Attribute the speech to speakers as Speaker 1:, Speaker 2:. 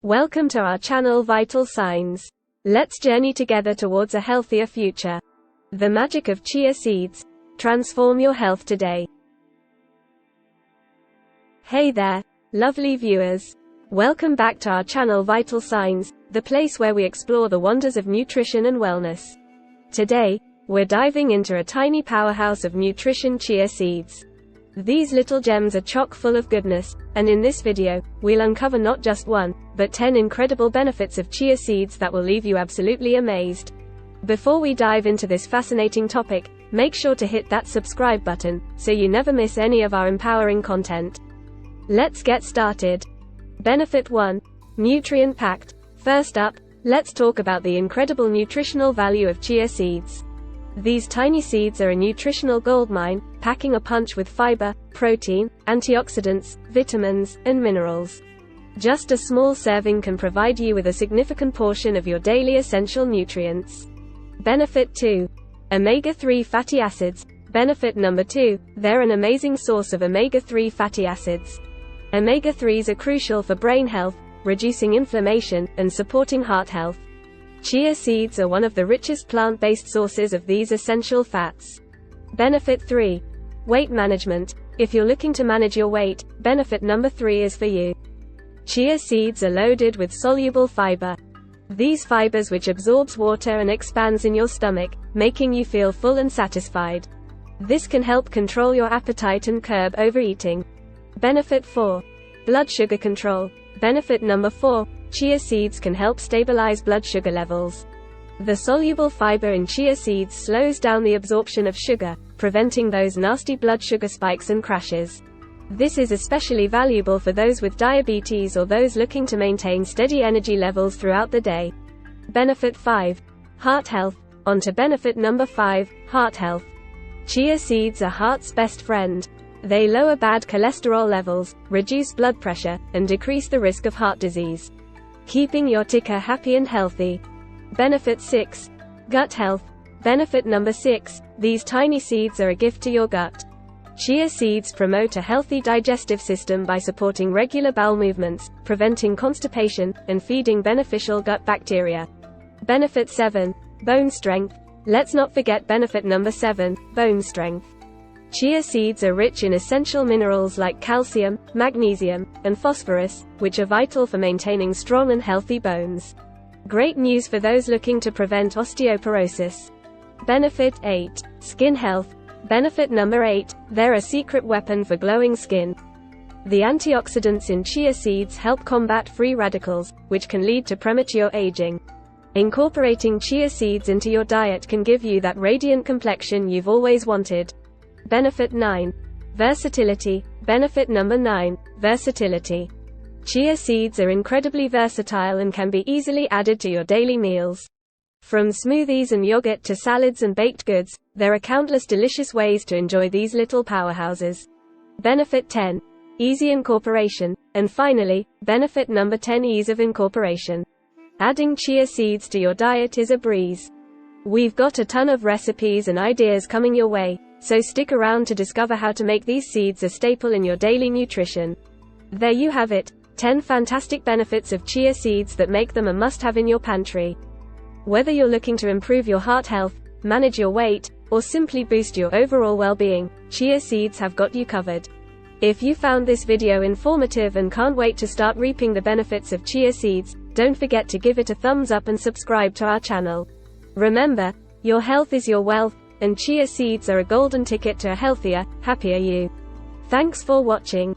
Speaker 1: Welcome to our channel Vital Signs. Let's journey together towards a healthier future. The magic of chia seeds. Transform your health today. Hey there, lovely viewers. Welcome back to our channel Vital Signs, the place where we explore the wonders of nutrition and wellness. Today, we're diving into a tiny powerhouse of nutrition: chia seeds. These little gems are chock full of goodness, and in this video, we'll uncover not just one, but 10 incredible benefits of chia seeds that will leave you absolutely amazed. Before we dive into this fascinating topic, make sure to hit that subscribe button, so you never miss any of our empowering content. Let's get started. Benefit 1. Nutrient-packed. First up, let's talk about the incredible nutritional value of chia seeds. These tiny seeds are a nutritional goldmine, packing a punch with fiber, protein, antioxidants, vitamins, and minerals. Just a small serving can provide you with a significant portion of your daily essential nutrients. Benefit 2. Omega-3 fatty acids. Benefit number 2. They're an amazing source of omega-3 fatty acids. Omega-3s are crucial for brain health, reducing inflammation, and supporting heart health. Chia seeds are one of the richest plant-based sources of these essential fats. Benefit 3. Weight management. If you're looking to manage your weight, benefit number 3 is for you. Chia seeds are loaded with soluble fiber. These fibers which absorbs water and expands in your stomach, making you feel full and satisfied. This can help control your appetite and curb overeating. Benefit 4. Blood sugar control. Benefit number 4. Chia seeds can help stabilize blood sugar levels. The soluble fiber in chia seeds slows down the absorption of sugar, preventing those nasty blood sugar spikes and crashes. This is especially valuable for those with diabetes or those looking to maintain steady energy levels throughout the day. Benefit 5. Heart health. On to benefit number 5, heart health. Chia seeds are heart's best friend. They lower bad cholesterol levels, reduce blood pressure, and decrease the risk of heart disease, keeping your ticker happy and healthy. Benefit 6. Gut health. Benefit number 6. These tiny seeds are a gift to your gut. Chia seeds promote a healthy digestive system by supporting regular bowel movements, preventing constipation, and feeding beneficial gut bacteria. Benefit 7. Bone strength. Let's not forget benefit number 7, bone strength. Chia seeds are rich in essential minerals like calcium, magnesium, and phosphorus, which are vital for maintaining strong and healthy bones. Great news for those looking to prevent osteoporosis. Benefit 8. Skin health. Benefit number 8. They're a secret weapon for glowing skin. The antioxidants in chia seeds help combat free radicals, which can lead to premature aging. Incorporating chia seeds into your diet can give you that radiant complexion you've always wanted. Benefit 9. Versatility. Benefit number 9, versatility. Chia seeds are incredibly versatile and can be easily added to your daily meals. From smoothies and yogurt to salads and baked goods, there are countless delicious ways to enjoy these little powerhouses. Benefit 10. Easy incorporation. And finally, benefit number 10, ease of incorporation. Adding chia seeds to your diet is a breeze. We've got a ton of recipes and ideas coming your way, so stick around to discover how to make these seeds a staple in your daily nutrition. There you have it, 10 fantastic benefits of chia seeds that make them a must-have in your pantry. Whether you're looking to improve your heart health, manage your weight, or simply boost your overall well-being, chia seeds have got you covered. If you found this video informative and can't wait to start reaping the benefits of chia seeds, don't forget to give it a thumbs up and subscribe to our channel. Remember, your health is your wealth, and chia seeds are a golden ticket to a healthier, happier you. Thanks for watching.